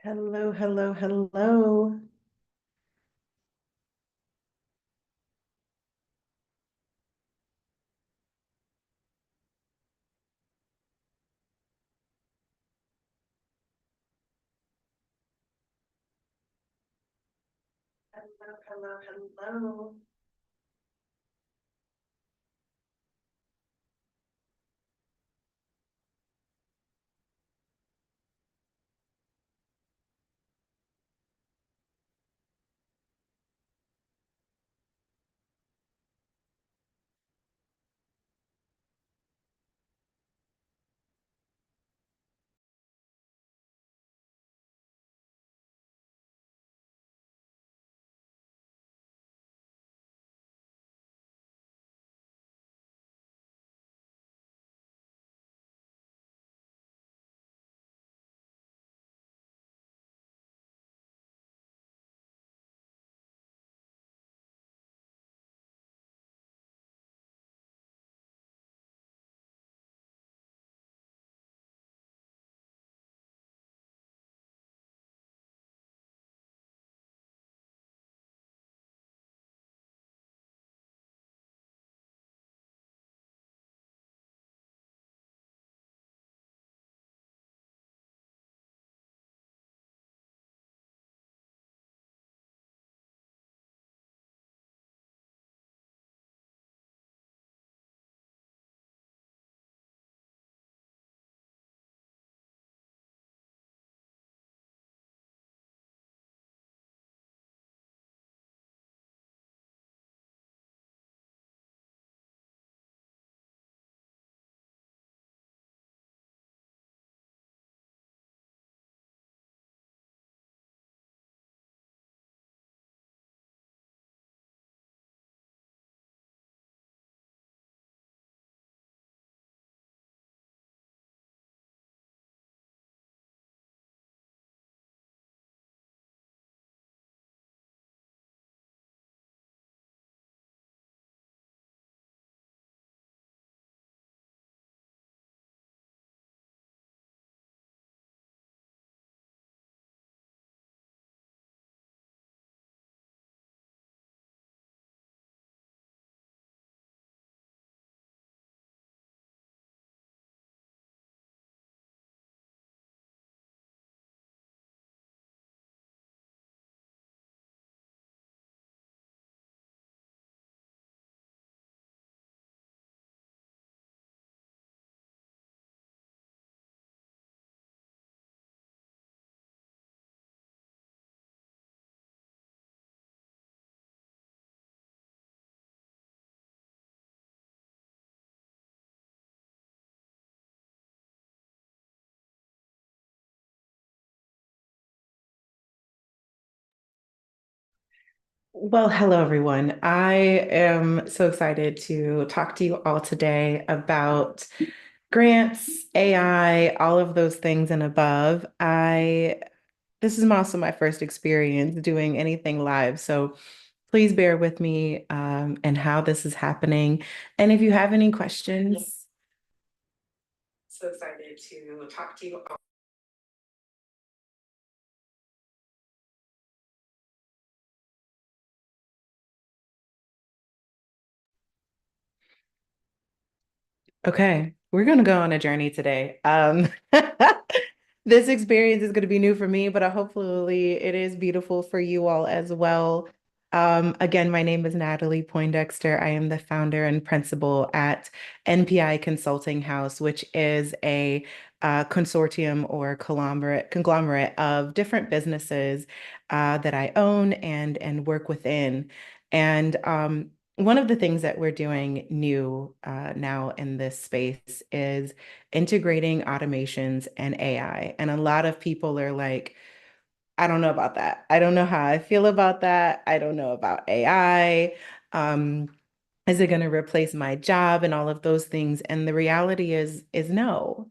Hello, hello, hello. Hello, hello, hello. Well, hello, everyone. I am so excited to talk to you all today about grants, AI, all of those things and above. This is also my first experience doing anything live, so please bear with me and how this is happening. And if you have any questions, so excited to talk to you all. Okay, we're going to go on a journey today. This experience is going to be new for me, but hopefully it is beautiful for you all as well. Again, my name is Natalie Poindexter. I am the founder and principal at NPI Consulting House, which is a consortium or conglomerate of different businesses that I own and work within. And one of the things that we're doing new now in this space is integrating automations and AI. And a lot of people are like, I don't know about that. I don't know how I feel about that. I don't know about AI. Um, is it going to replace my job and all of those things? And the reality is no.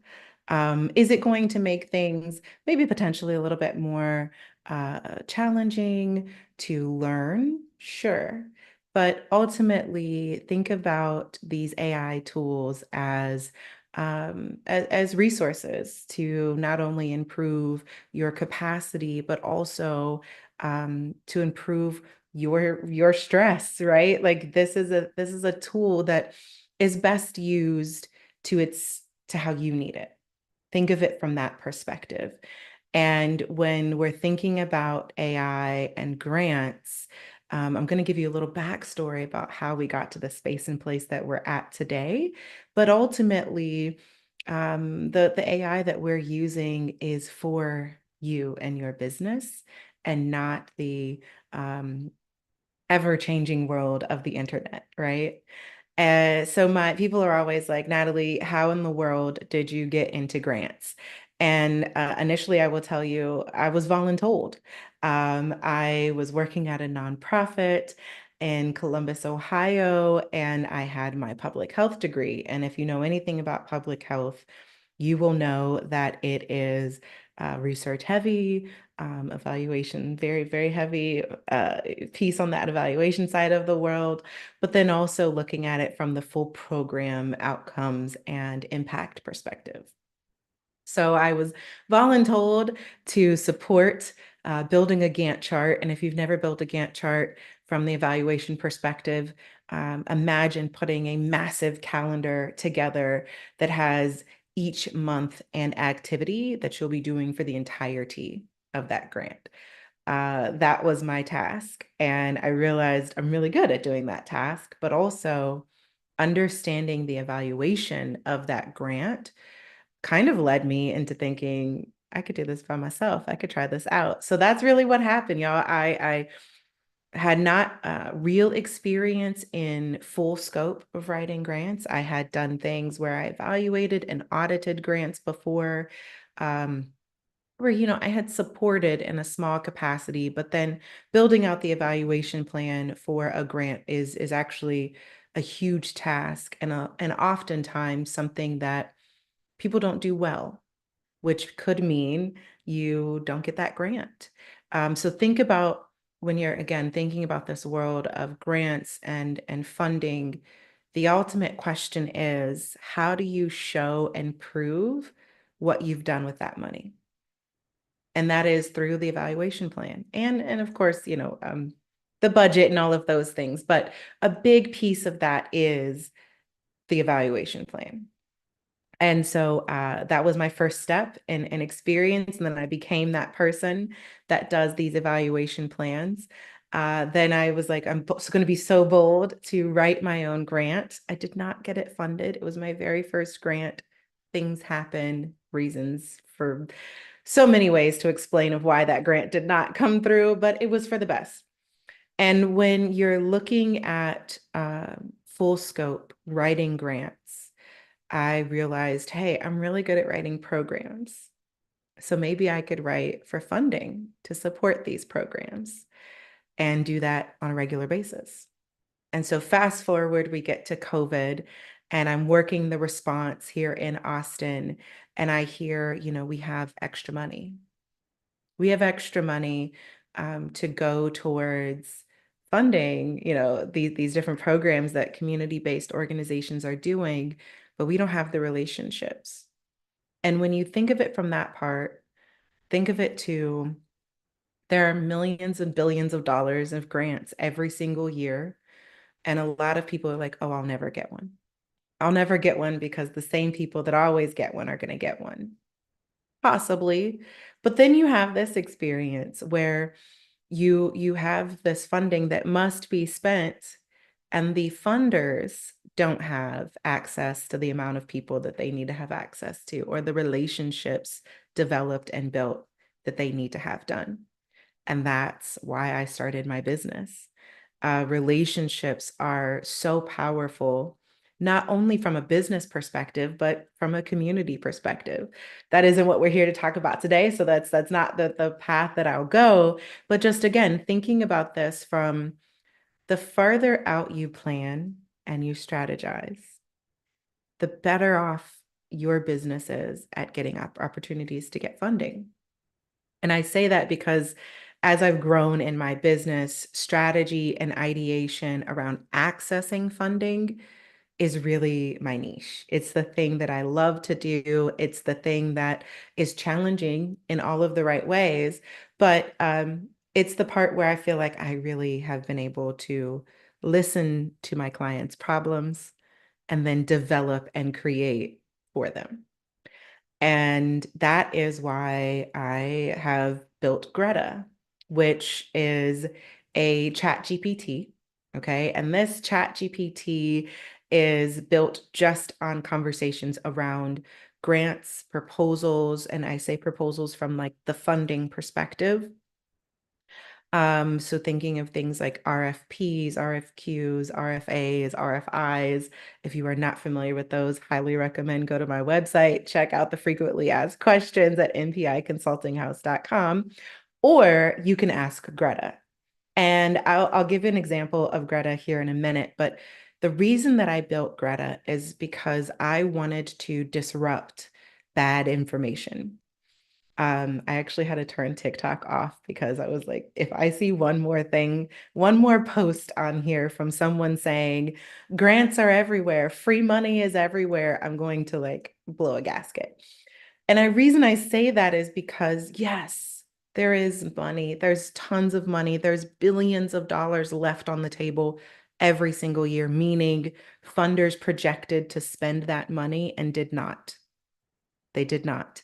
Is it going to make things maybe potentially a little bit more challenging to learn? Sure. But ultimately, think about these AI tools as as resources to not only improve your capacity, but also to improve your stress, right? Like this is a tool that is best used to how you need it. Think of it from that perspective. And when we're thinking about AI and grants, I'm going to give you a little backstory about how we got to the space and place that we're at today. But ultimately, the AI that we're using is for you and your business and not the ever-changing world of the internet, right? So my people are always like, Natalie, how in the world did you get into grants? And initially, I will tell you, I was voluntold. I was working at a nonprofit in Columbus, Ohio, and I had my public health degree. And if you know anything about public health, you will know that it is research heavy, evaluation very, very heavy piece on that evaluation side of the world, but then also looking at it from the full program outcomes and impact perspective. So I was voluntold to support building a Gantt chart. And if you've never built a Gantt chart from the evaluation perspective, imagine putting a massive calendar together that has each month and activity that you'll be doing for the entirety of that grant. That was my task. And I realized I'm really good at doing that task, but also understanding the evaluation of that grant kind of led me into thinking I could do this by myself. I could try this out. So that's really what happened, y'all. I had not real experience in full scope of writing grants. I had done things where I evaluated and audited grants before, where, I had supported in a small capacity, but then building out the evaluation plan for a grant is actually a huge task and oftentimes something that people don't do well, which could mean you don't get that grant. So think about when you're again thinking about this world of grants and funding, the ultimate question is how do you show and prove what you've done with that money? And that is through the evaluation plan. And of course, the budget and all of those things. But a big piece of that is the evaluation plan. And so that was my first step in experience. And then I became that person that does these evaluation plans. Then I was like, I'm going to be so bold to write my own grant. I did not get it funded. It was my very first grant. Things happen, reasons for so many ways to explain of why that grant did not come through, but it was for the best. And when you're looking at full scope writing grants, I realized, hey, I'm really good at writing programs. So maybe I could write for funding to support these programs and do that on a regular basis. And so fast forward, we get to COVID and I'm working the response here in Austin and I hear, we have extra money. We have extra money to go towards funding, these different programs that community-based organizations are doing, but we don't have the relationships. And when you think of it from that part, think of it too, there are millions and billions of dollars of grants every single year. And a lot of people are like, oh, I'll never get one. I'll never get one because the same people that always get one are going to get one. Possibly. But then you have this experience where you have this funding that must be spent and the funders don't have access to the amount of people that they need to have access to or the relationships developed and built that they need to have done. And that's why I started my business. Relationships are so powerful, not only from a business perspective, but from a community perspective. That isn't what we're here to talk about today. So that's not the path that I'll go. But just again, thinking about this from the farther out you plan and you strategize, the better off your business is at getting opportunities to get funding. And I say that because as I've grown in my business, strategy and ideation around accessing funding is really my niche. It's the thing that I love to do. It's the thing that is challenging in all of the right ways, but it's the part where I feel like I really have been able to listen to my clients' problems and then develop and create for them. And that is why I have built Greta, which is a chat GPT. Okay. And this chat GPT is built just on conversations around grants, proposals, and I say proposals from like the funding perspective. So thinking of things like RFPs, RFQs, RFAs, RFIs. If you are not familiar with those, highly recommend go to my website, check out the frequently asked questions at npiconsultinghouse.com, or you can ask Greta. And I'll give you an example of Greta here in a minute, but the reason that I built Greta is because I wanted to disrupt bad information. I actually had to turn TikTok off because I was like, if I see one more thing, one more post on here from someone saying grants are everywhere, free money is everywhere, I'm going to like blow a gasket. And the reason I say that is because, yes, there is money, there's tons of money, there's billions of dollars left on the table every single year, meaning funders projected to spend that money and did not. They did not.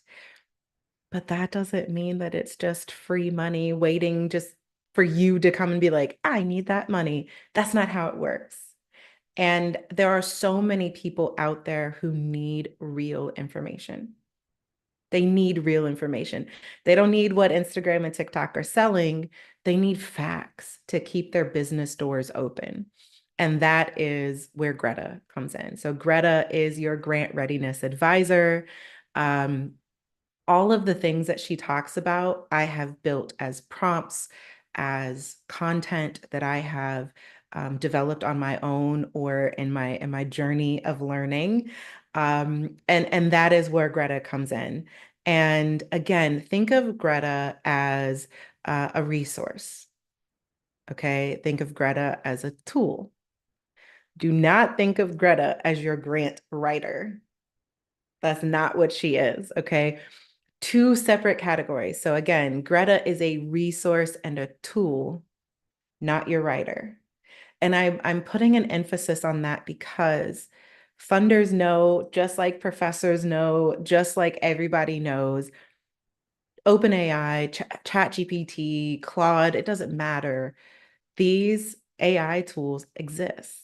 But that doesn't mean that it's just free money waiting just for you to come and be like, I need that money. That's not how it works. And there are so many people out there who need real information. They need real information. They don't need what Instagram and TikTok are selling. They need facts to keep their business doors open. And that is where Greta comes in. So Greta is your grant readiness advisor. Um, all of the things that she talks about, I have built as prompts, as content that I have developed on my own or in my journey of learning. And that is where Greta comes in. And again, think of Greta as a resource. Okay. Think of Greta as a tool. Do not think of Greta as your grant writer. That's not what she is. Okay. Two separate categories. So again, Greta is a resource and a tool, not your writer. And I'm putting an emphasis on that because funders know, just like professors know, just like everybody knows, OpenAI, ChatGPT, Claude, it doesn't matter. These AI tools exist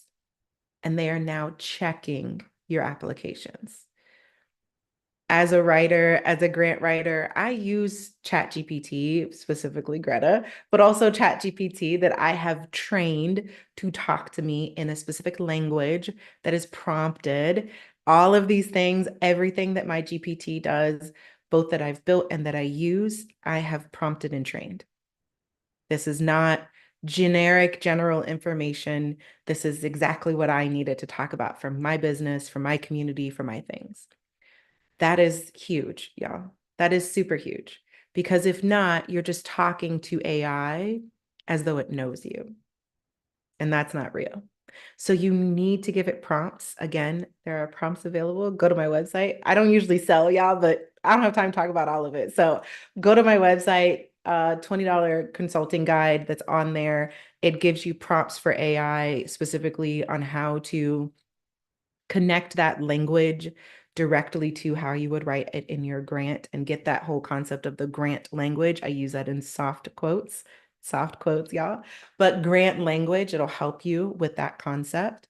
and they are now checking your applications. As a writer, as a grant writer, I use ChatGPT, specifically Greta, but also ChatGPT that I have trained to talk to me in a specific language that is prompted. All of these things, everything that my GPT does, both that I've built and that I use, I have prompted and trained. This is not generic general information. This is exactly what I needed to talk about for my business, for my community, for my things. That is huge, y'all. That is super huge. Because if not, you're just talking to AI as though it knows you. And that's not real. So you need to give it prompts. Again, there are prompts available. Go to my website. I don't usually sell y'all, but I don't have time to talk about all of it. So go to my website, $20 consulting guide that's on there. It gives you prompts for AI specifically on how to connect that language directly to how you would write it in your grant and get that whole concept of the grant language. I use that in soft quotes, y'all. But grant language, it'll help you with that concept.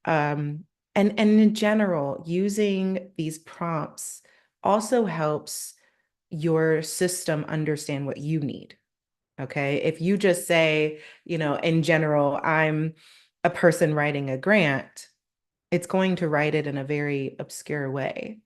And in general, using these prompts also helps your system understand what you need. Okay. If you just say, in general, I'm a person writing a grant, it's going to write it in a very obscure way,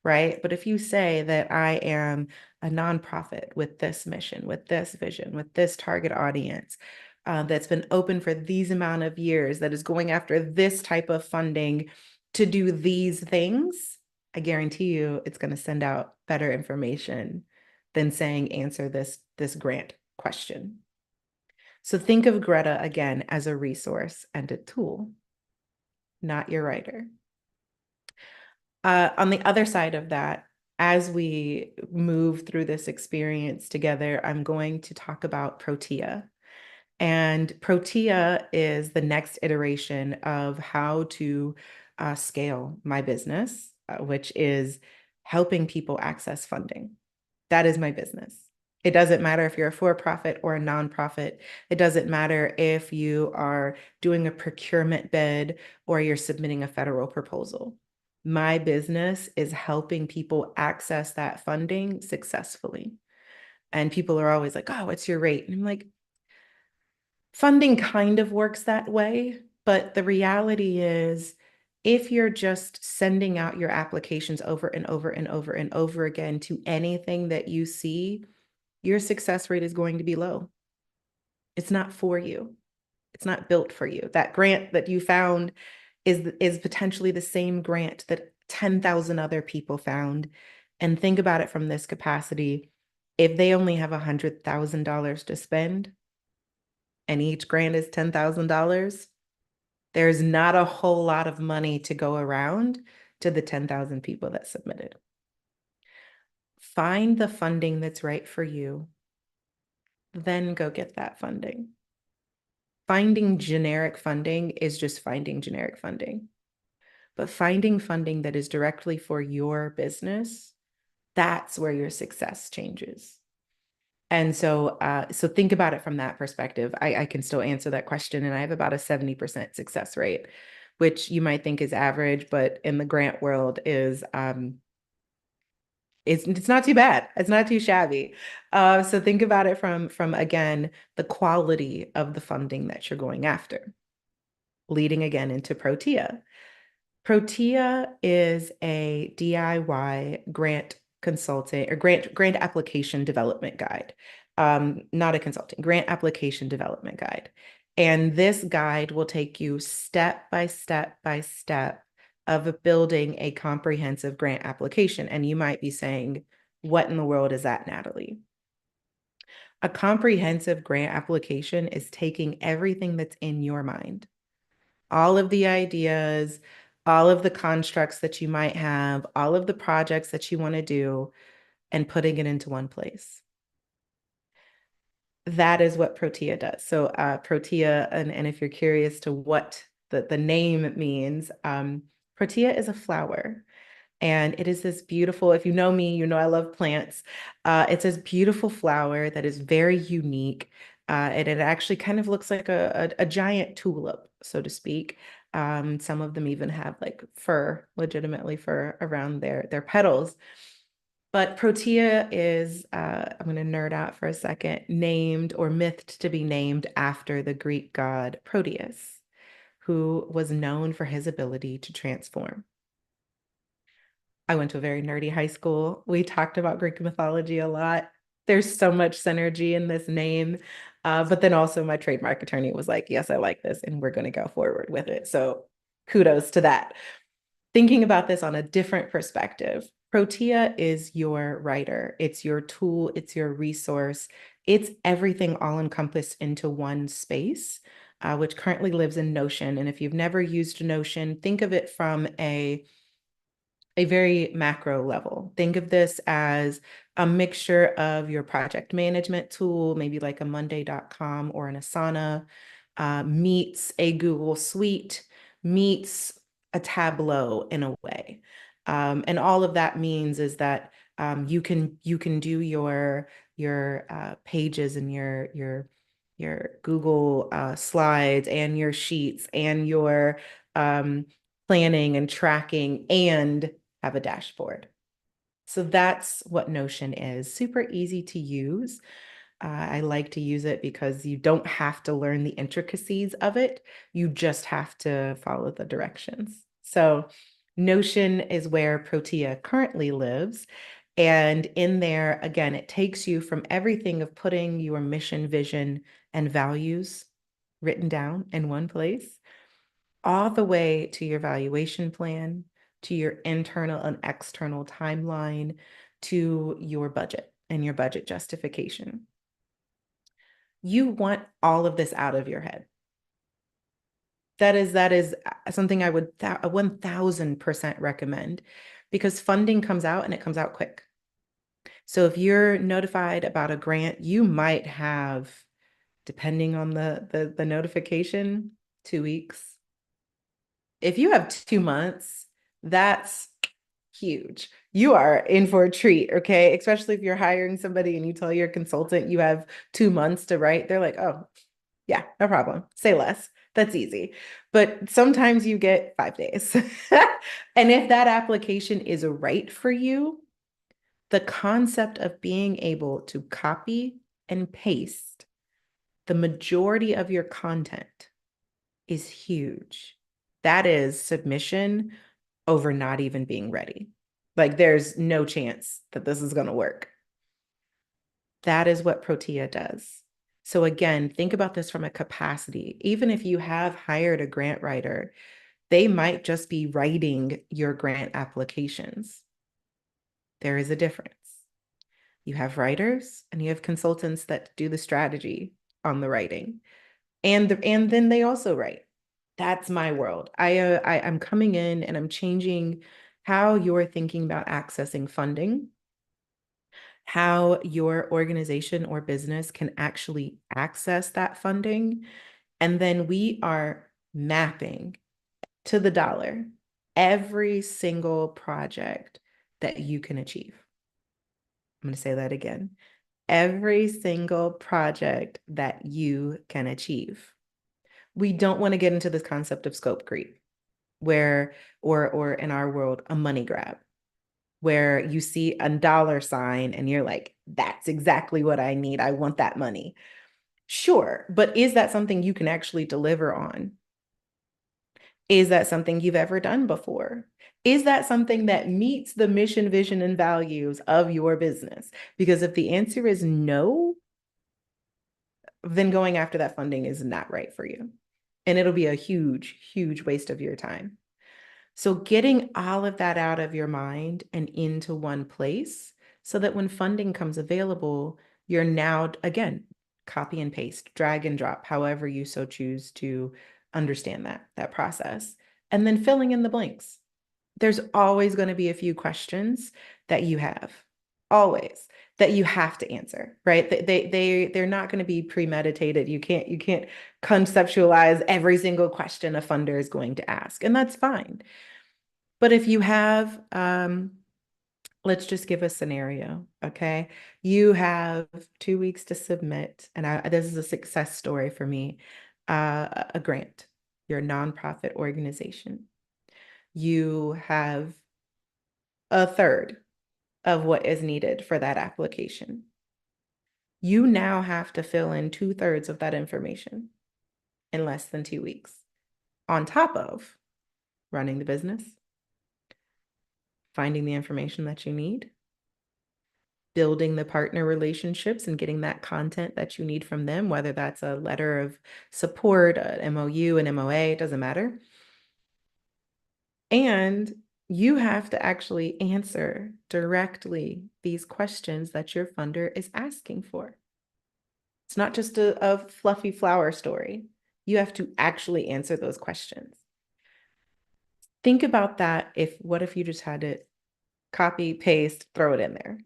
right? But if you say that I am a nonprofit with this mission, with this vision, with this target audience, that's been open for these amount of years, that is going after this type of funding to do these things, I guarantee you it's going to send out better information than saying answer this grant question. So think of Greta again as a resource and a tool. not your writer. On the other side of that, as we move through this experience together, I'm going to talk about Protea. And Protea is the next iteration of how to scale my business, which is helping people access funding. That is my business. It doesn't matter if you're a for-profit or a nonprofit. It doesn't matter if you are doing a procurement bid or you're submitting a federal proposal. My business is helping people access that funding successfully. And people are always like, oh, what's your rate? And I'm like, funding kind of works that way, but the reality is if you're just sending out your applications over and over and over and over again to anything that you see, your success rate is going to be low. It's not for you. It's not built for you. That grant that you found is potentially the same grant that 10,000 other people found. And think about it from this capacity. If they only have $100,000 to spend and each grant is $10,000, there's not a whole lot of money to go around to the 10,000 people that submitted. Find the funding that's right for you, then go get that funding. Finding generic funding is just finding generic funding. But finding funding that is directly for your business, that's where your success changes. And so think about it from that perspective. I can still answer that question, and I have about a 70% success rate, which you might think is average, but in the grant world is it's not too bad. It's not too shabby. So think about it from again the quality of the funding that you're going after, leading again into Protea. Protea is a DIY grant consulting or grant application development guide. Not a consulting, grant application development guide. And this guide will take you step by step by step of building a comprehensive grant application. And you might be saying, what in the world is that, Natalie? A comprehensive grant application is taking everything that's in your mind, all of the ideas, all of the constructs that you might have, all of the projects that you want to do, and putting it into one place. That is what Protea does. So Protea, and if you're curious to what the name means, Protea is a flower. And it is this beautiful, if you know me, you know I love plants. It's this beautiful flower that is very unique. And it actually kind of looks like a giant tulip, so to speak. Some of them even have like fur, legitimately fur around their petals. But Protea is, I'm going to nerd out for a second, named or mythed to be named after the Greek god Proteus, who was known for his ability to transform. I went to a very nerdy high school. We talked about Greek mythology a lot. There's so much synergy in this name. But then also my trademark attorney was like, yes, I like this, and we're going to go forward with it. So kudos to that. Thinking about this on a different perspective, Protea is your writer. It's your tool. It's your resource. It's everything all encompassed into one space, which currently lives in Notion. And if you've never used Notion, think of it from a very macro level. Think of this as a mixture of your project management tool, maybe like a Monday.com or an Asana, meets a Google Suite, meets a Tableau in a way. And all of that means is that you can do your pages and your Google slides and your sheets and your planning and tracking and have a dashboard. So that's what Notion is. Super easy to use. I like to use it because you don't have to learn the intricacies of it. You just have to follow the directions. So Notion is where Protea currently lives. And in there, again, it takes you from everything of putting your mission, vision, and values written down in one place, all the way to your valuation plan, to your internal and external timeline, to your budget and your budget justification. You want all of this out of your head. That is something I would 1000% recommend because funding comes out and it comes out quick. So if you're notified about a grant, you might have, depending on the notification, 2 weeks. If you have 2 months, that's huge. You are in for a treat, okay? Especially if you're hiring somebody and you tell your consultant you have 2 months to write, they're like, oh, yeah, no problem. Say less. That's easy. But sometimes you get 5 days. And if that application is right for you, the concept of being able to copy and paste the majority of your content is huge. That is submission over not even being ready. Like there's no chance that this is going to work. That is what Protea does. So again, think about this from a capacity. Even if you have hired a grant writer, they might just be writing your grant applications. There is a difference. You have writers and you have consultants that do the strategy on the writing. And then they also write. That's my world. I'm coming in and I'm changing how you're thinking about accessing funding, how your organization or business can actually access that funding. And then we are mapping to the dollar every single project that you can achieve. I'm going to say that again. Every single project that you can achieve. We don't want to get into this concept of scope creep, where, or in our world, a money grab, where you see a dollar sign and you're like, that's exactly what I need. I want that money. Sure, but is that something you can actually deliver on? Is that something you've ever done before? Is that something that meets the mission, vision, and values of your business? Because if the answer is no, then going after that funding is not right for you. And it'll be a huge, huge waste of your time. So getting all of that out of your mind and into one place so that when funding comes available, you're now, again, copy and paste, drag and drop, however you so choose to understand that process. And then filling in the blanks. There's always going to be a few questions that you have, always, that you have to answer, right? They're not going to be premeditated. You can't conceptualize every single question a funder is going to ask, and that's fine. But if you have, let's just give a scenario, okay? You have 2 weeks to submit, and this is a success story for me, a grant, your nonprofit organization. You have a third of what is needed for that application. You now have to fill in 2/3 of that information in less than 2 weeks, on top of running the business, finding the information that you need, building the partner relationships and getting that content that you need from them, whether that's a letter of support, an MOU, an MOA, it doesn't matter. And you have to actually answer directly these questions that your funder is asking for. It's not just a fluffy flower story. You have to actually answer those questions. Think about that. What if you just had to copy, paste, throw it in there?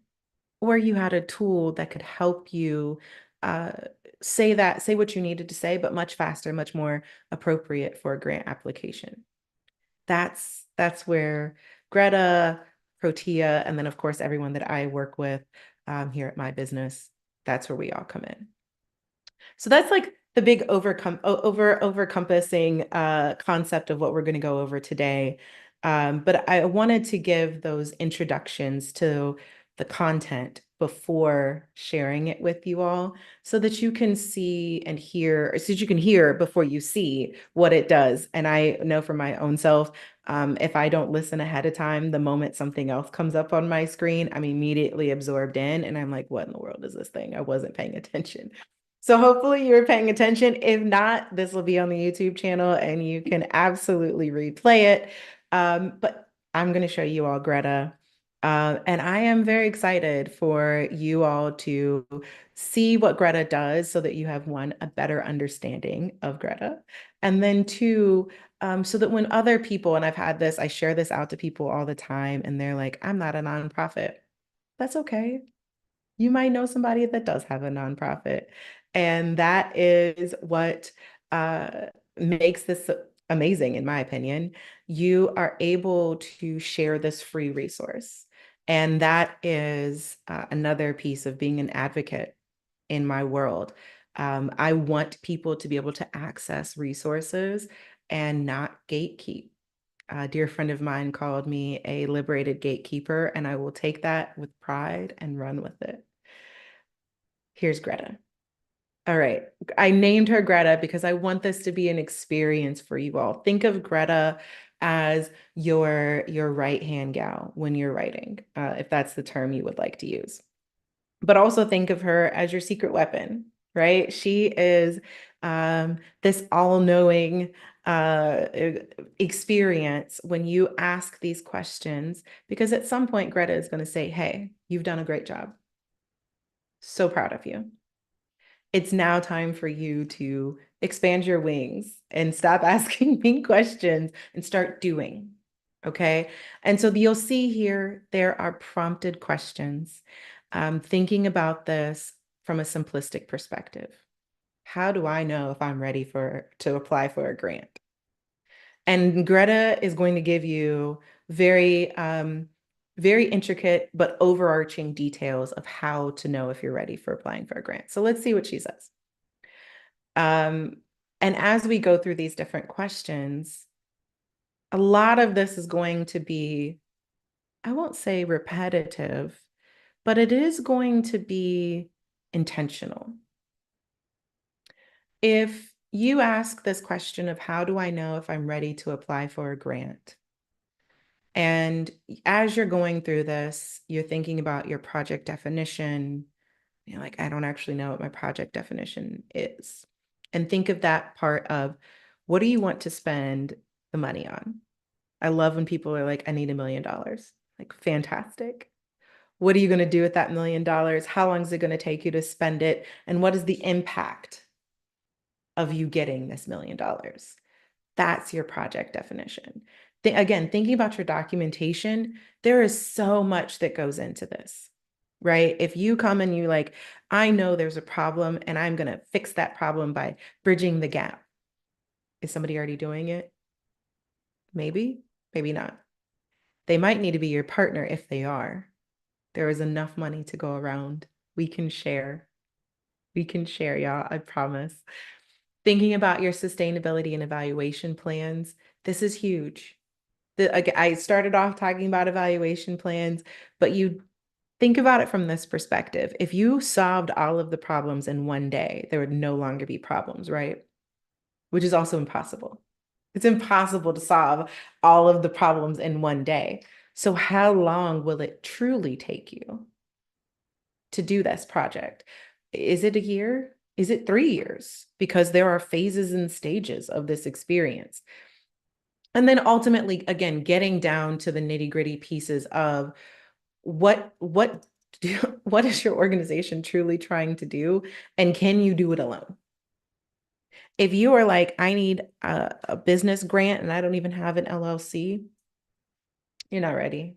Or you had a tool that could help you uh, say what you needed to say, but much faster, much more appropriate for a grant application. That's where Greta, Protea, and then of course everyone that I work with here at my business, that's where we all come in. So that's like the big overcompassing concept of what we're going to go over today. But I wanted to give those introductions to the content before sharing it with you all so that you can see and hear, or so that you can hear before you see what it does. And I know for my own self, if I don't listen ahead of time, the moment something else comes up on my screen, I'm immediately absorbed in and I'm like, what in the world is this thing? I wasn't paying attention. So hopefully you're paying attention. If not, this will be on the YouTube channel and you can absolutely replay it. But I'm going to show you all Greta. And I am very excited for you all to see what Greta does so that you have one, a better understanding of Greta. And then two, so that when other people, and I've had this, I share this out to people all the time, and they're like, I'm not a nonprofit. That's okay. You might know somebody that does have a nonprofit. And that is what uh, makes this amazing, in my opinion. You are able to share this free resource. And that is another piece of being an advocate in my world. I want people to be able to access resources and not gatekeep. A dear friend of mine called me a liberated gatekeeper, and I will take that with pride and run with it. Here's Greta. All right. I named her Greta because I want this to be an experience for you all. Think of Greta as your right-hand gal when you're writing, if that's the term you would like to use. But also think of her as your secret weapon, right? She is this all-knowing experience when you ask these questions, because at some point Greta is going to say, hey, you've done a great job. So proud of you. It's now time for you to expand your wings and stop asking me questions and start doing. Okay. And so you'll see here, there are prompted questions. Thinking about this from a simplistic perspective. How do I know if I'm ready to apply for a grant? And Greta is going to give you very intricate but overarching details of how to know if you're ready for applying for a grant. So let's see what she says. Um, and as we go through these different questions, a lot of this is going to be, I won't say repetitive, but it is going to be intentional. If you ask this question of how do I know if I'm ready to apply for a grant? And as you're going through this, you're thinking about your project definition. You're like, I don't actually know what my project definition is. And think of that part of what do you want to spend the money on? I love when people are like, I need $1 million. Like, fantastic. What are you going to do with that $1 million? How long is it going to take you to spend it? And what is the impact of you getting this $1 million? That's your project definition. Again, thinking about your documentation, there is so much that goes into this, right? If you come and you like, I know there's a problem and I'm going to fix that problem by bridging the gap. Is somebody already doing it? Maybe, maybe not. They might need to be your partner if they are. There is enough money to go around. We can share. We can share, y'all, I promise. Thinking about your sustainability and evaluation plans, this is huge. I started off talking about evaluation plans, but you think about it from this perspective. If you solved all of the problems in one day, there would no longer be problems, right? Which is also impossible. It's impossible to solve all of the problems in one day. So how long will it truly take you to do this project? Is it a year? Is it 3 years? Because there are phases and stages of this experience. And then ultimately, again, getting down to the nitty-gritty pieces of what what is your organization truly trying to do, and can you do it alone? If you are like, I need a business grant and I don't even have an LLC, you're not ready.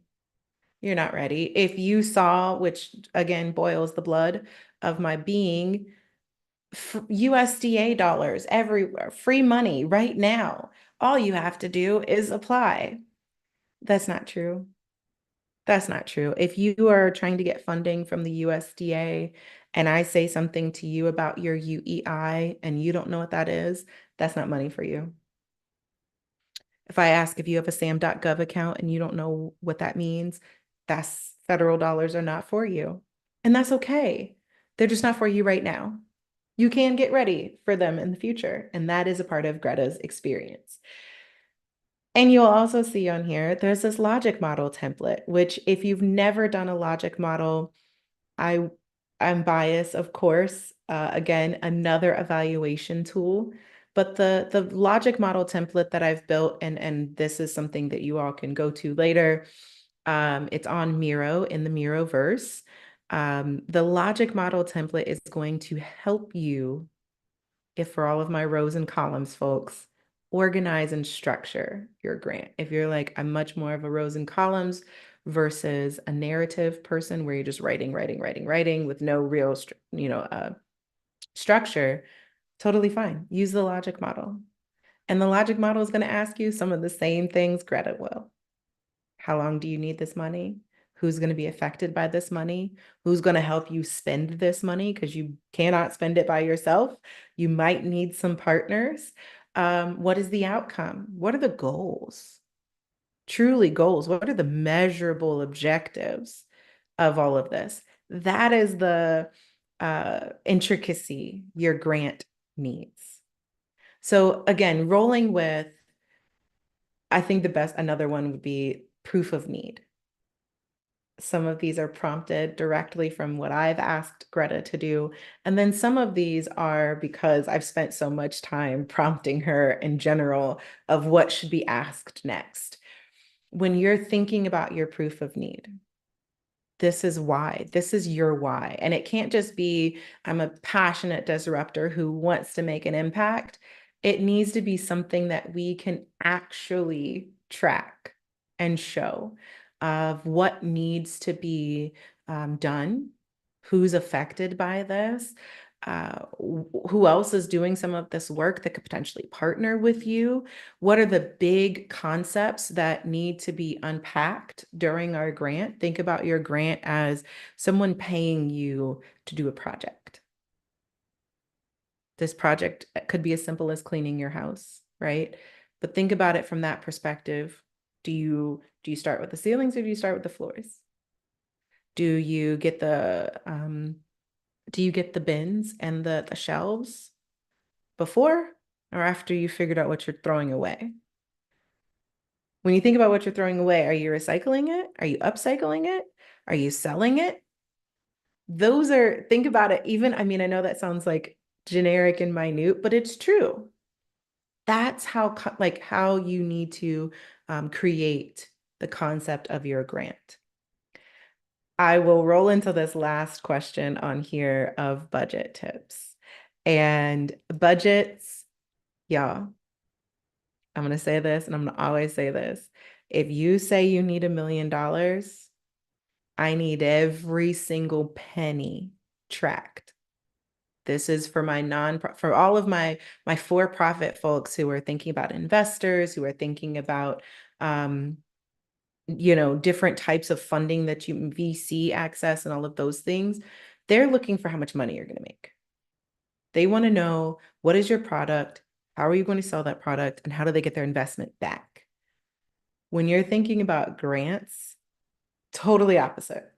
You're not ready. If you saw, which again boils the blood of my being, USDA dollars everywhere, free money right now, all you have to do is apply. That's not true. That's not true. If you are trying to get funding from the USDA and I say something to you about your UEI and you don't know what that is, that's not money for you. If I ask if you have a sam.gov account and you don't know what that means, that's federal dollars are not for you. And that's okay. They're just not for you right now. You can get ready for them in the future. And that is a part of Greta's experience. And you'll also see on here, there's this logic model template, which if you've never done a logic model, I, I'm biased, of course. Again, another evaluation tool. But the logic model template that I've built, and this is something that you all can go to later, It's on Miro in the Miroverse. The logic model template is going to help you, if for all of my rows and columns folks, organize and structure your grant. If you're like, I'm much more of a rows and columns versus a narrative person where you're just writing, writing, writing, writing with no real, structure, totally fine. Use the logic model. And the logic model is going to ask you some of the same things Greta will. How long do you need this money? Who's going to be affected by this money? Who's going to help you spend this money? Because you cannot spend it by yourself. You might need some partners. What is the outcome? What are the goals? Truly goals. What are the measurable objectives of all of this? That is the intricacy your grant needs. So again, rolling with, I think another one would be proof of need. Some of these are prompted directly from what I've asked Greta to do. And then some of these are because I've spent so much time prompting her in general of what should be asked next. When you're thinking about your proof of need, this is why. This is your why. And it can't just be, I'm a passionate disruptor who wants to make an impact. It needs to be something that we can actually track and show of what needs to be done, who's affected by this, who else is doing some of this work that could potentially partner with you? What are the big concepts that need to be unpacked during our grant? Think about your grant as someone paying you to do a project. This project could be as simple as cleaning your house, right? But think about it from that perspective. Do you start with the ceilings or do you start with the floors? Do you get the bins and the shelves before or after you figured out what you're throwing away? When you think about what you're throwing away, are you recycling it? Are you upcycling it? Are you selling it? Think about it. Even, I mean, I know that sounds like generic and minute, but it's true. That's how you need to create the concept of your grant. I will roll into this last question on here of budget tips. And budgets, y'all, I'm going to say this and I'm going to always say this. If you say you need $1 million, I need every single penny tracked. This is for for all of my for-profit folks who are thinking about investors, who are thinking about different types of funding that you VC access and all of those things. They're looking for how much money you're going to make. They want to know, what is your product? How are you going to sell that product? And how do they get their investment back? When you're thinking about grants, totally opposite.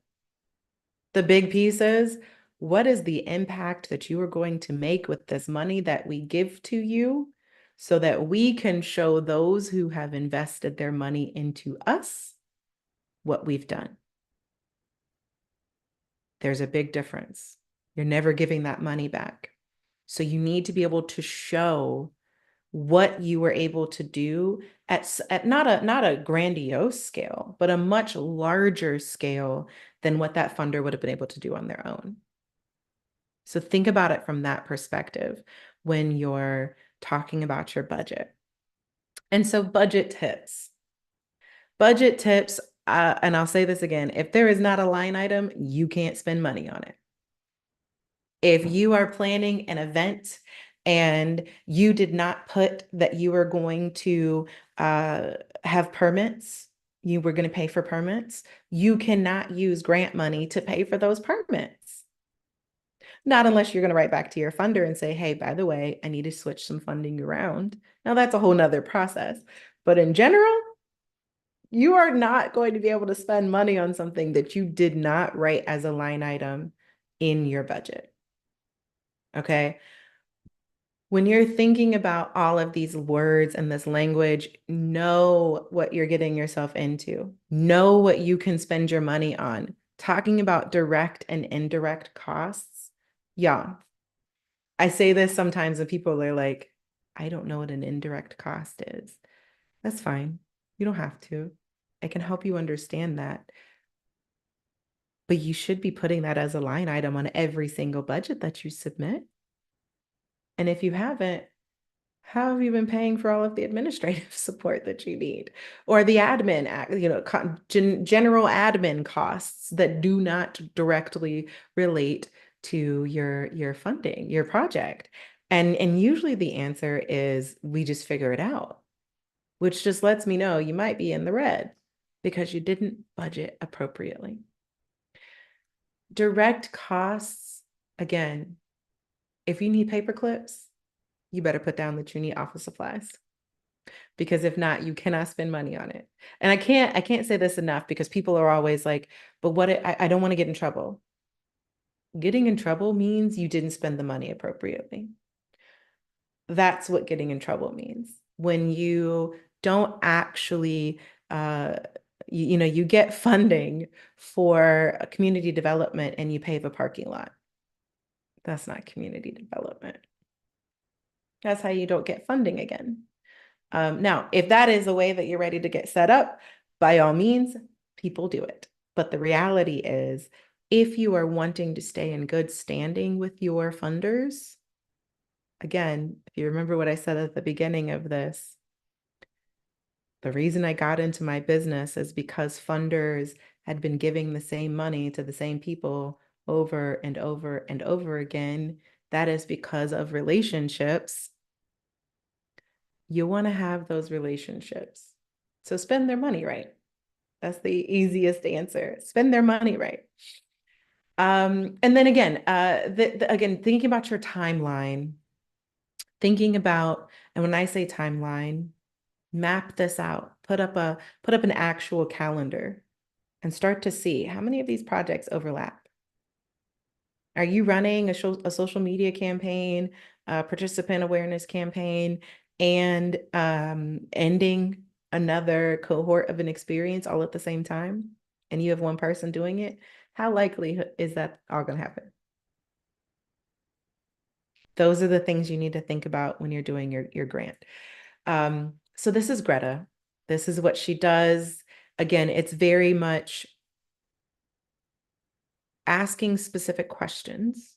The big piece is, what is the impact that you are going to make with this money that we give to you so that we can show those who have invested their money into us what we've done? There's a big difference. You're never giving that money back. So you need to be able to show what you were able to do at not a grandiose scale, but a much larger scale than what that funder would have been able to do on their own. So think about it from that perspective when you're talking about your budget. And so budget tips. Budget tips, and I'll say this again, if there is not a line item, you can't spend money on it. If you are planning an event and you did not put that you were going to have permits, you were going to pay for permits, you cannot use grant money to pay for those permits. Not unless you're going to write back to your funder and say, hey, by the way, I need to switch some funding around. Now that's a whole nother process. But in general, you are not going to be able to spend money on something that you did not write as a line item in your budget. Okay. When you're thinking about all of these words and this language, know what you're getting yourself into. Know what you can spend your money on. Talking about direct and indirect costs. Yeah. I say this sometimes and people are like, I don't know what an indirect cost is. That's fine. You don't have to. It can help you understand that. But you should be putting that as a line item on every single budget that you submit. And if you haven't, how have you been paying for all of the administrative support that you need or the admin, general admin costs that do not directly relate to your funding, your project? And usually the answer is we just figure it out, which just lets me know you might be in the red because you didn't budget appropriately. Direct costs, again, if you need paper clips, you better put down that you need office supplies, because if not, you cannot spend money on it. And I can't say this enough, because people are always like, but I don't want to get in trouble. Getting in trouble means you didn't spend the money appropriately. That's what getting in trouble means. When you don't actually, you get funding for a community development and you pave a parking lot. That's not community development. That's how you don't get funding again. Now, if that is a way that you're ready to get set up, by all means, people do it. But the reality is, if you are wanting to stay in good standing with your funders, again, if you remember what I said at the beginning of this, the reason I got into my business is because funders had been giving the same money to the same people over and over and over again. That is because of relationships. You want to have those relationships. So spend their money right. That's the easiest answer. Spend their money right. And then again, again, thinking about your timeline, thinking about, and when I say timeline, map this out, put up an actual calendar and start to see how many of these projects overlap. Are you running a social media campaign, a participant awareness campaign, and ending another cohort of an experience all at the same time? And you have one person doing it? How likely is that all going to happen? Those are the things you need to think about when you're doing your grant. So this is Greta. This is what she does. Again, it's very much asking specific questions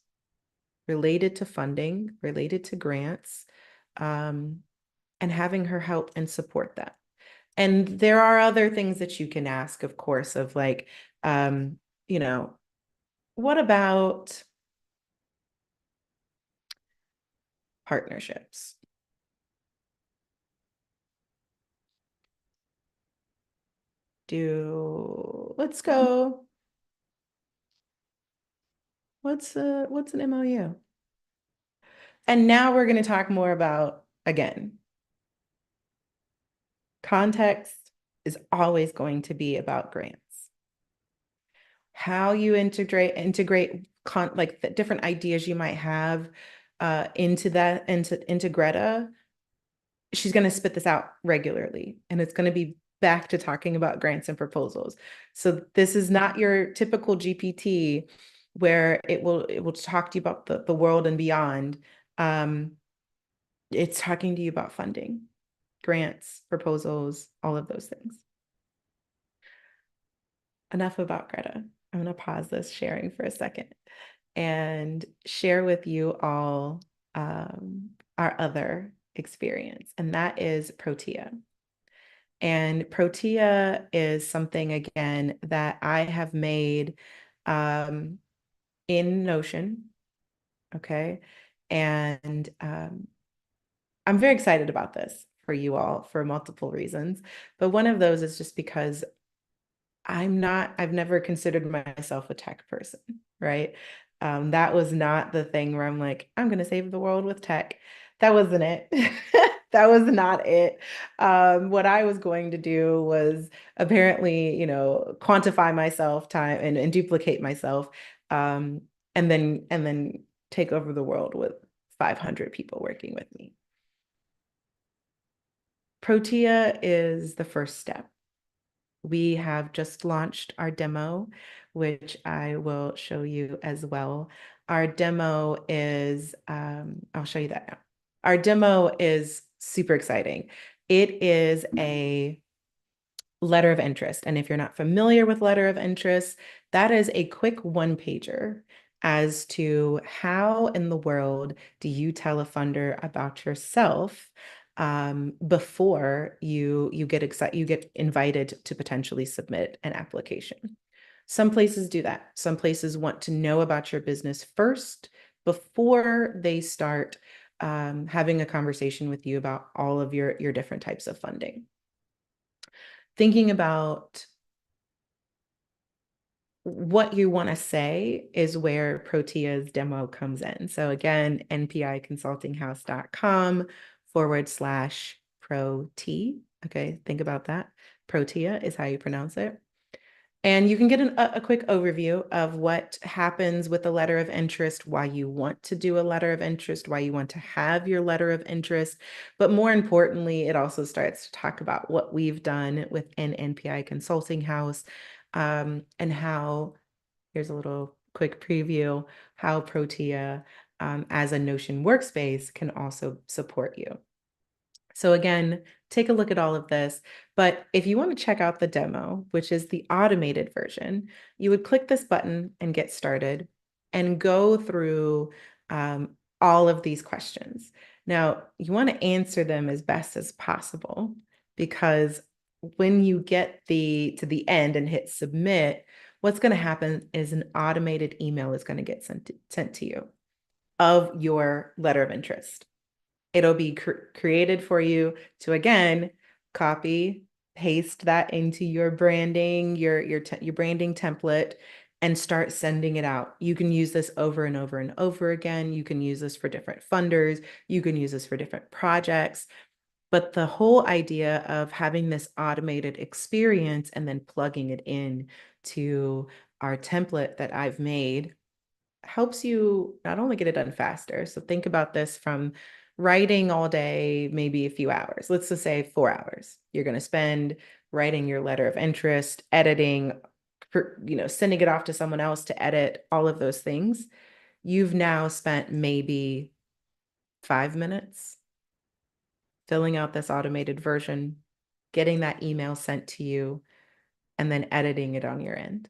related to funding, related to grants, and having her help and support that. And there are other things that you can ask, of course, of like, you know, what about partnerships? Let's go. What's an MOU? And now we're going to talk more about, again, context is always going to be about grants. How you integrate like the different ideas you might have into Greta. She's going to spit this out regularly, and it's going to be back to talking about grants and proposals. So this is not your typical GPT where it will talk to you about the world and beyond. It's talking to you about funding, grants, proposals, all of those things. Enough about Greta. I'm going to pause this sharing for a second and share with you all our other experience, and that is Protea. And Protea is something, again, that I have made in Notion, okay? And I'm very excited about this for you all for multiple reasons, but one of those is just because I've never considered myself a tech person, right? That was not the thing where I'm like, I'm going to save the world with tech. That wasn't it. That was not it. What I was going to do was apparently, quantify myself time and duplicate myself, and then take over the world with 500 people working with me. Protea is the first step. We have just launched our demo, which I will show you as well. Our demo is, I'll show you that now. Our demo is super exciting. It is a letter of interest. And if you're not familiar with letter of interest, that is a quick one-pager as to how in the world do you tell a funder about yourself before you get invited to potentially submit an application. Some places do that. Some places want to know about your business first before they start having a conversation with you about all of your different types of funding. Thinking about what you want to say is where Protea's demo comes in. So again, npiconsultinghouse.com/Protea. Okay, think about that. Protea is how you pronounce it. And you can get a quick overview of what happens with a letter of interest, why you want to do a letter of interest, why you want to have your letter of interest. But more importantly, it also starts to talk about what we've done within NPI Consulting House and how, here's a little quick preview, how Protea as a Notion workspace can also support you. So again, take a look at all of this. But if you want to check out the demo, which is the automated version, you would click this button and get started and go through all of these questions. Now, you want to answer them as best as possible because when you get to the end and hit submit, what's going to happen is an automated email is going to get sent to you of your letter of interest. It'll be created for you to, again, copy, paste that into your branding, your branding template, and start sending it out. You can use this over and over and over again. You can use this for different funders. You can use this for different projects. But the whole idea of having this automated experience and then plugging it in to our template that I've made helps you not only get it done faster. So think about this from writing all day, maybe a few hours. Let's just say 4 hours. You're going to spend writing your letter of interest, editing, sending it off to someone else to edit, all of those things. You've now spent maybe 5 minutes filling out this automated version, getting that email sent to you, and then editing it on your end.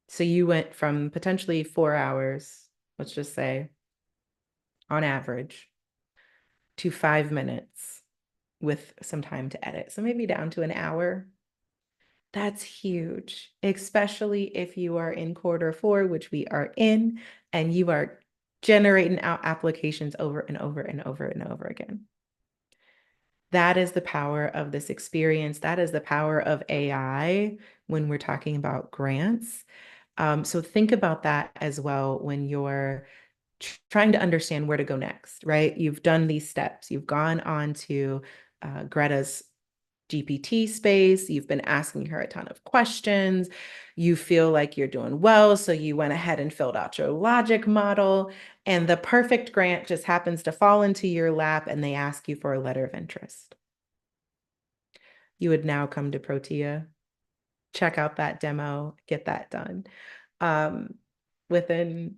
So you went from potentially 4 hours, let's just say, on average, to 5 minutes with some time to edit. So maybe down to an hour. That's huge, especially if you are in Q4, which we are in, and you are generating out applications over and over and over and over again. That is the power of this experience. That is the power of AI when we're talking about grants. So think about that as well when you're trying to understand where to go next, right? You've done these steps. You've gone on to Greta's GPT space. You've been asking her a ton of questions. You feel like you're doing well. So you went ahead and filled out your logic model. And the perfect grant just happens to fall into your lap and they ask you for a letter of interest. You would now come to Protea, check out that demo, get that done within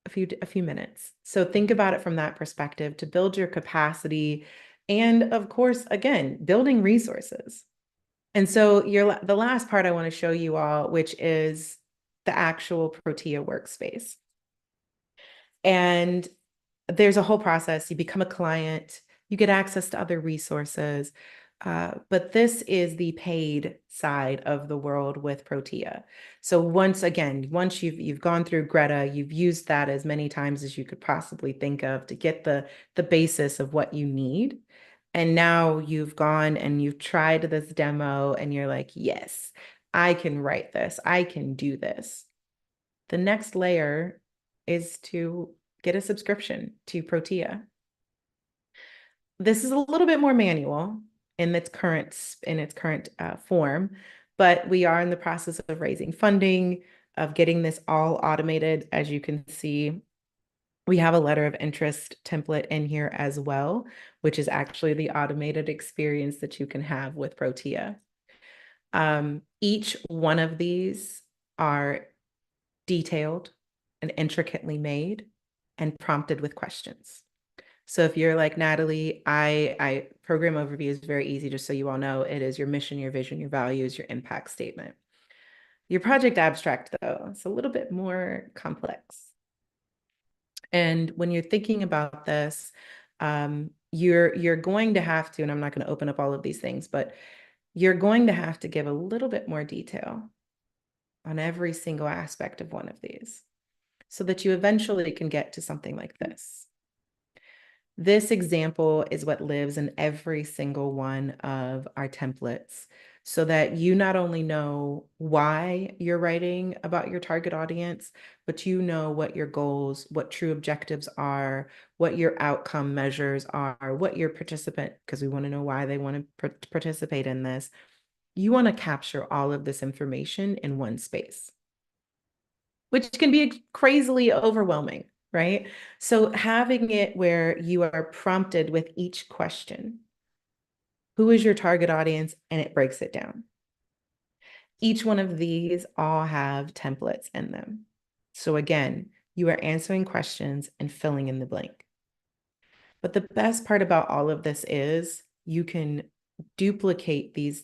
a few minutes. So think about it from that perspective to build your capacity and of course, again, building resources. And so the last part I want to show you all, which is the actual Protea workspace. And there's a whole process. You become a client, you get access to other resources. But this is the paid side of the world with Protea. So once you've gone through Greta, you've used that as many times as you could possibly think of to get the basis of what you need. And now you've gone and you've tried this demo and you're like, yes, I can write this. I can do this. The next layer is to get a subscription to Protea. This is a little bit more manual in its current form, but we are in the process of raising funding, of getting this all automated. As you can see, we have a letter of interest template in here as well, which is actually the automated experience that you can have with Protea. Each one of these are detailed and intricately made and prompted with questions. So if you're like Natalie, I program overview is very easy, just so you all know. It is your mission, your vision, your values, your impact statement. Your project abstract, though, it's a little bit more complex. And when you're thinking about this, you're going to have to, and I'm not going to open up all of these things, but you're going to have to give a little bit more detail on every single aspect of one of these so that you eventually can get to something like this. This example is what lives in every single one of our templates so that you not only know why you're writing about your target audience, but you know what your goals, what true objectives are, what your outcome measures are, what your participant, because we want to know why they want to participate in this. You want to capture all of this information in one space, which can be crazily overwhelming, right? So having it where you are prompted with each question, who is your target audience? And it breaks it down. Each one of these all have templates in them. So again, you are answering questions and filling in the blank. But the best part about all of this is you can duplicate these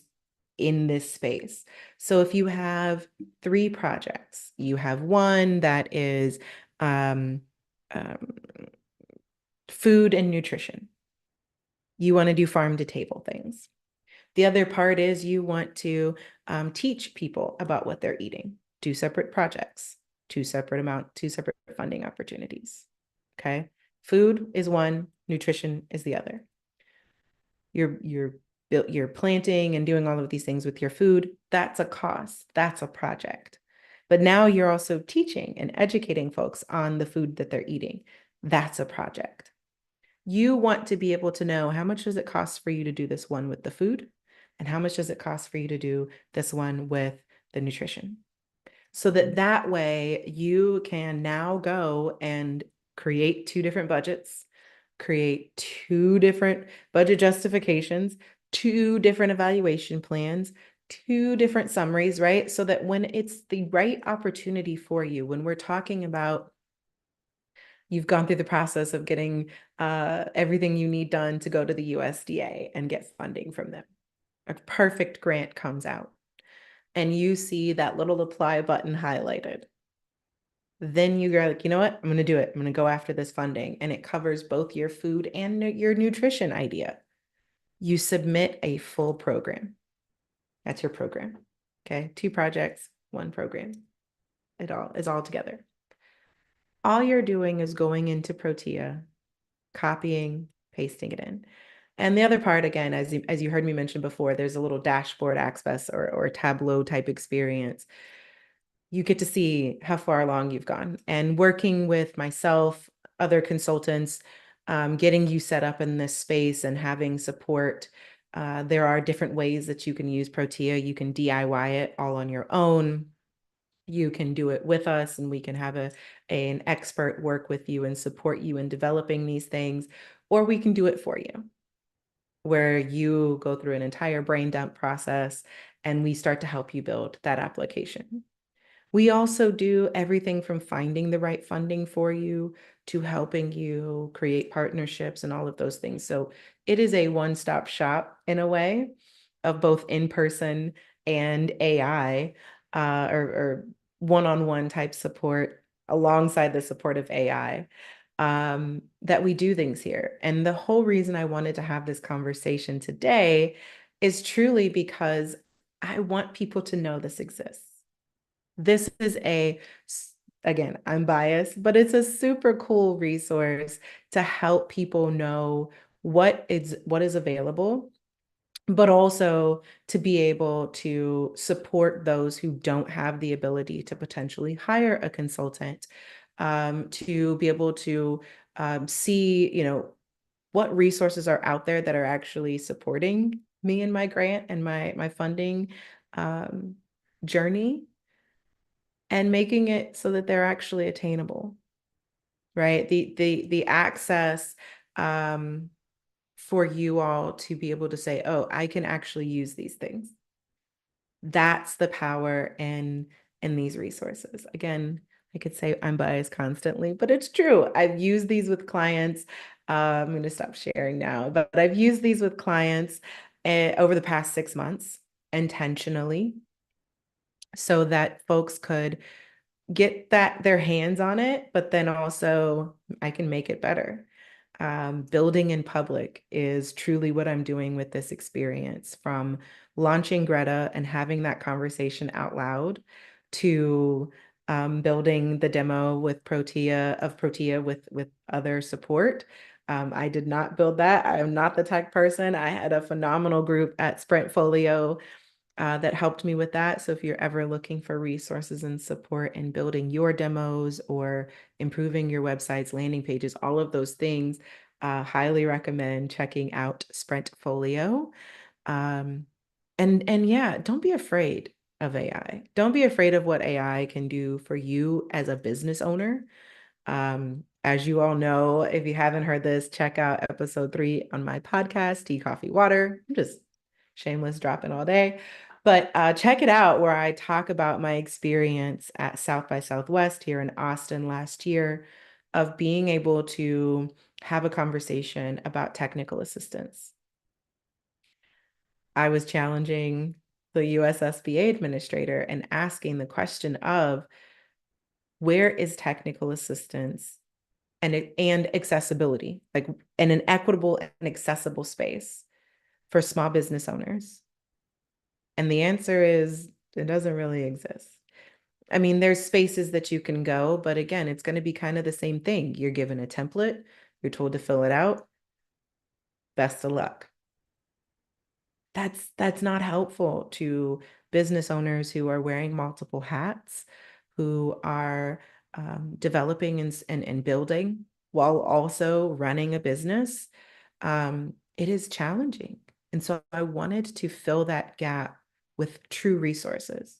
in this space. So if you have 3 projects, you have one that is um, um, food and nutrition. You want to do farm to table things. The other part is you want to teach people about what they're eating. 2 separate projects, two separate funding opportunities. Okay. Food is one, nutrition is the other. You're planting and doing all of these things with your food. That's a cost. That's a project. But now you're also teaching and educating folks on the food that they're eating. That's a project. You want to be able to know how much does it cost for you to do this one with the food, and how much does it cost for you to do this one with the nutrition. So that way you can now go and create 2 different budgets, create 2 different budget justifications, 2 different evaluation plans, 2 different summaries, right? So that when it's the right opportunity for you, when we're talking about you've gone through the process of getting everything you need done to go to the USDA and get funding from them, a perfect grant comes out and you see that little apply button highlighted, then you're like, you know what? I'm going to do it. I'm going to go after this funding. And it covers both your food and your nutrition idea. You submit a full program. That's your program. Okay. 2 projects, 1 program. It all is all together. All you're doing is going into Protea, copying, pasting it in. And the other part, again, as you heard me mention before, there's a little dashboard access or Tableau type experience. You get to see how far along you've gone. And working with myself, other consultants, getting you set up in this space and having support. There are different ways that you can use Protea. You can DIY it all on your own. You can do it with us and we can have an expert work with you and support you in developing these things, or we can do it for you, where you go through an entire brain dump process and we start to help you build that application. We also do everything from finding the right funding for you to helping you create partnerships and all of those things. So it is a one-stop shop in a way of both in-person and AI or one-on-one type support alongside the support of AI that we do things here. And the whole reason I wanted to have this conversation today is truly because I want people to know this exists. This is again, I'm biased, but it's a super cool resource to help people know what is available, but also to be able to support those who don't have the ability to potentially hire a consultant, to be able to see, what resources are out there that are actually supporting me and my grant and my funding um, journey, and making it so that they're actually attainable, right? The access for you all to be able to say, oh, I can actually use these things. That's the power in these resources. Again, I could say I'm biased constantly, but it's true. I've used these with clients. I'm going to stop sharing now, but I've used these with clients over the past 6 months intentionally so that folks could get their hands on it, but then also I can make it better. Building in public is truly what I'm doing with this experience, from launching Greta and having that conversation out loud to building the demo with Protea with other support. I did not build that. I am not the tech person. I had a phenomenal group at Sprintfolio that helped me with that. So if you're ever looking for resources and support in building your demos or improving your websites, landing pages, all of those things, highly recommend checking out Sprintfolio. Um, and yeah, don't be afraid of AI. Don't be afraid of what AI can do for you as a business owner. As you all know, if you haven't heard this, check out episode 3 on my podcast, Tea, Coffee, Water. I'm just shameless dropping all day. But check it out where I talk about my experience at South by Southwest here in Austin last year of being able to have a conversation about technical assistance. I was challenging the USSBA administrator and asking the question of where is technical assistance and accessibility, like in an equitable and accessible space for small business owners? And the answer is it doesn't really exist. I mean, there's spaces that you can go, but again, it's going to be kind of the same thing. You're given a template, you're told to fill it out. Best of luck. That's not helpful to business owners who are wearing multiple hats, who are developing and building while also running a business. It is challenging. And so I wanted to fill that gap with true resources,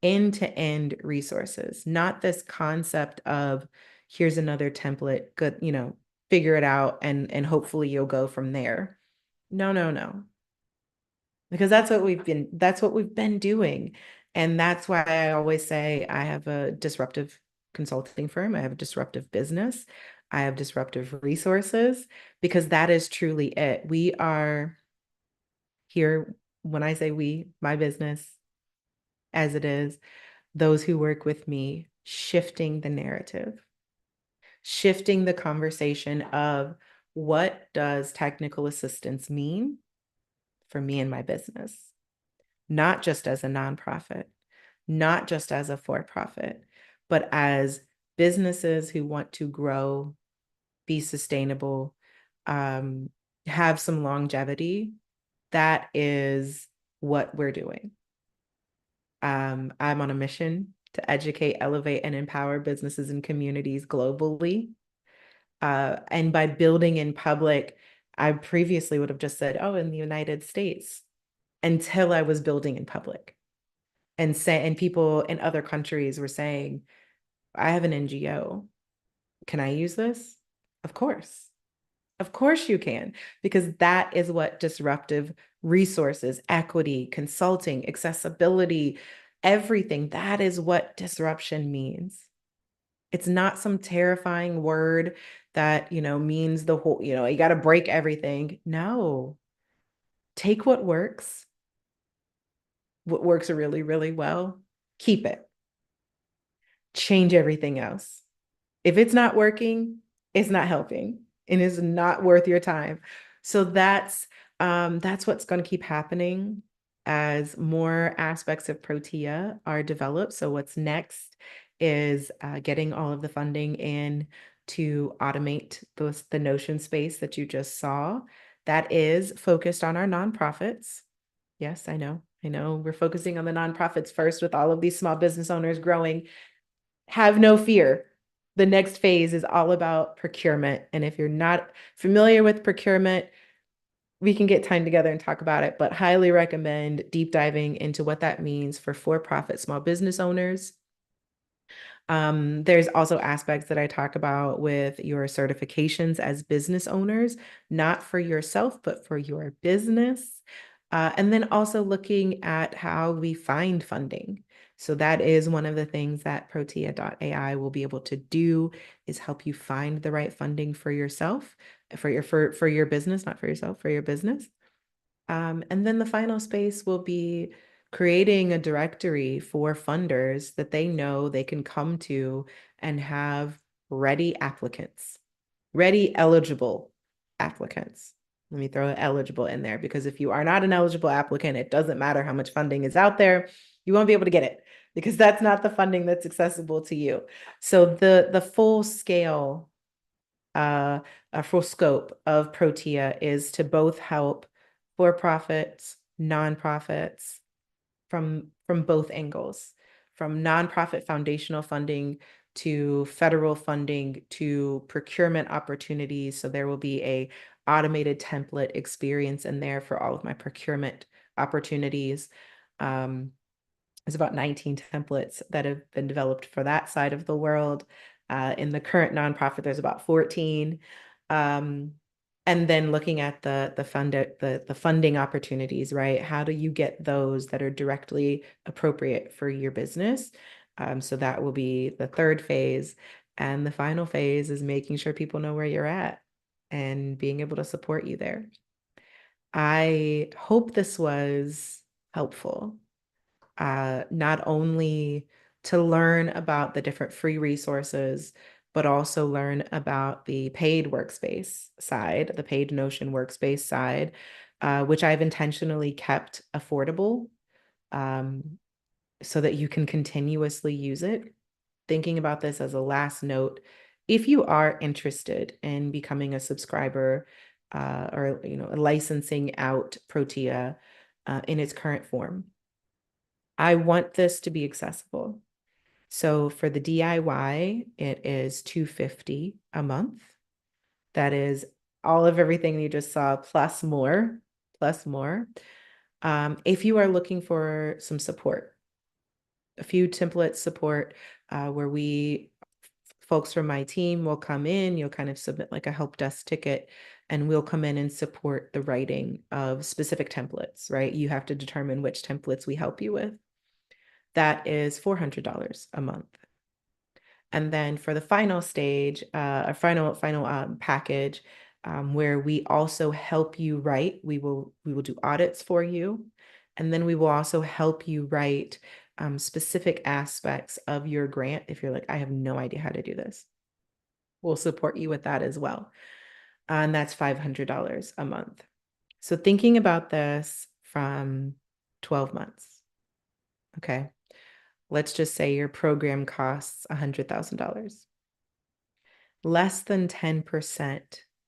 end-to-end resources, not this concept of here's another template, good, figure it out and hopefully you'll go from there. No, no, no. Because that's what we've been doing. And that's why I always say I have a disruptive consulting firm, I have a disruptive business, I have disruptive resources, because that is truly it. We are here, when I say we, my business as it is, those who work with me, shifting the narrative, shifting the conversation of what does technical assistance mean for me and my business, not just as a nonprofit, not just as a for-profit, but as businesses who want to grow, be sustainable, have some longevity. That is what we're doing. I'm on a mission to educate, elevate, and empower businesses and communities globally. And by building in public, I previously would have just said, oh, in the United States, until I was building in public. And people in other countries were saying, I have an NGO. Can I use this? Of course. Of course you can, because that is what disruptive resources, equity, consulting, accessibility, everything, that is what disruption means. It's not some terrifying word that, means the whole, you got to break everything. No, take what works really, really well, keep it, change everything else. If it's not working, it's not helping and is not worth your time. So that's what's going to keep happening as more aspects of Protea are developed. So what's next is getting all of the funding in to automate the Notion space that you just saw. That is focused on our nonprofits. Yes, I know. I know we're focusing on the nonprofits first with all of these small business owners growing. Have no fear. The next phase is all about procurement. And if you're not familiar with procurement, we can get time together and talk about it, but highly recommend deep diving into what that means for for-profit small business owners. There's also aspects that I talk about with your certifications as business owners, not for yourself, but for your business. And then also looking at how we find funding, So that is one of the things that Protea.ai will be able to do, is help you find the right funding for yourself, for your business, not for yourself, for your business. And then the final space will be creating a directory for funders that they know they can come to and have ready applicants, ready eligible applicants. Let me throw eligible in there, because if you are not an eligible applicant, it doesn't matter how much funding is out there, you won't be able to get it, because that's not the funding that's accessible to you. So the full scale, a full scope of Protea is to both help for-profits, nonprofits, from both angles, from nonprofit foundational funding to federal funding to procurement opportunities. So there will be a automated template experience in there for all of my procurement opportunities. There's about 19 templates that have been developed for that side of the world. In the current nonprofit, there's about 14. And then looking at the funding opportunities, right? How do you get those that are directly appropriate for your business? So that will be the third phase. And the final phase is making sure people know where you're at and being able to support you there. I hope this was helpful, not only to learn about the different free resources, but also learn about the paid workspace side, the paid Notion workspace side, which I've intentionally kept affordable, so that you can continuously use it. Thinking about this as a last note, if you are interested in becoming a subscriber, or licensing out Protea in its current form, I want this to be accessible. So for the DIY, it is $250 a month. That is all of everything you just saw, plus more, plus more. If you are looking for some support, a few template support, where folks from my team will come in, you'll kind of submit like a help desk ticket, and we'll come in and support the writing of specific templates, right? You have to determine which templates we help you with. That is $400 a month. And then for the final stage, a final package, where we also help you write, we will do audits for you, and then we will also help you write specific aspects of your grant. If you're like, I have no idea how to do this, we'll support you with that as well. And that's $500 a month. So thinking about this from 12 months, okay? Let's just say your program costs $100,000. Less than 10%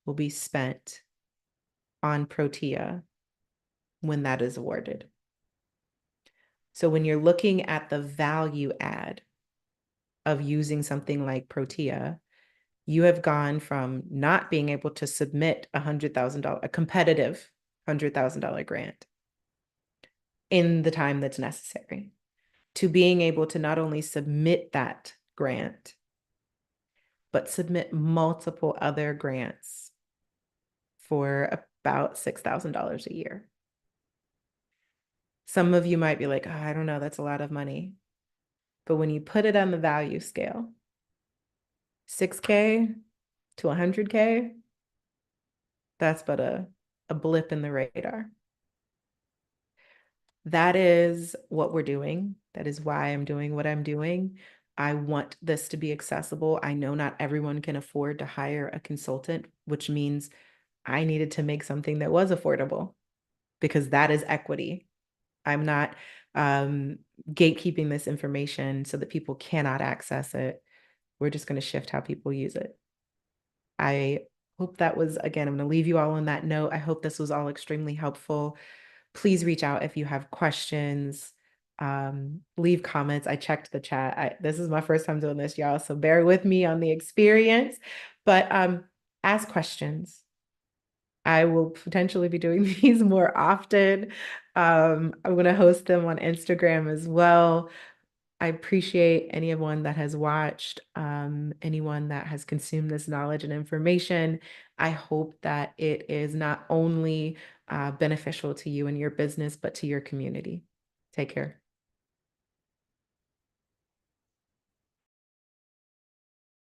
will be spent on Protea when that is awarded. So when you're looking at the value add of using something like Protea, you have gone from not being able to submit a competitive $100,000 grant in the time that's necessary, to being able to not only submit that grant, but submit multiple other grants for about $6,000 a year. Some of you might be like, oh, I don't know, that's a lot of money. But when you put it on the value scale, 6K to 100K, that's but a blip in the radar. That is what we're doing. That is why I'm doing what I'm doing. I want this to be accessible. I know not everyone can afford to hire a consultant, which means I needed to make something that was affordable, because that is equity. I'm not gatekeeping this information so that people cannot access it. We're just going to shift how people use it. I hope that was, again, I'm going to leave you all on that note. I hope this was all extremely helpful. Please reach out if you have questions. Leave comments. I checked the chat. This is my first time doing this, y'all, so bear with me on the experience. But ask questions. I will potentially be doing these more often. I'm going to host them on Instagram as well. I appreciate anyone that has watched, anyone that has consumed this knowledge and information. I hope that it is not only beneficial to you and your business, but to your community. Take care.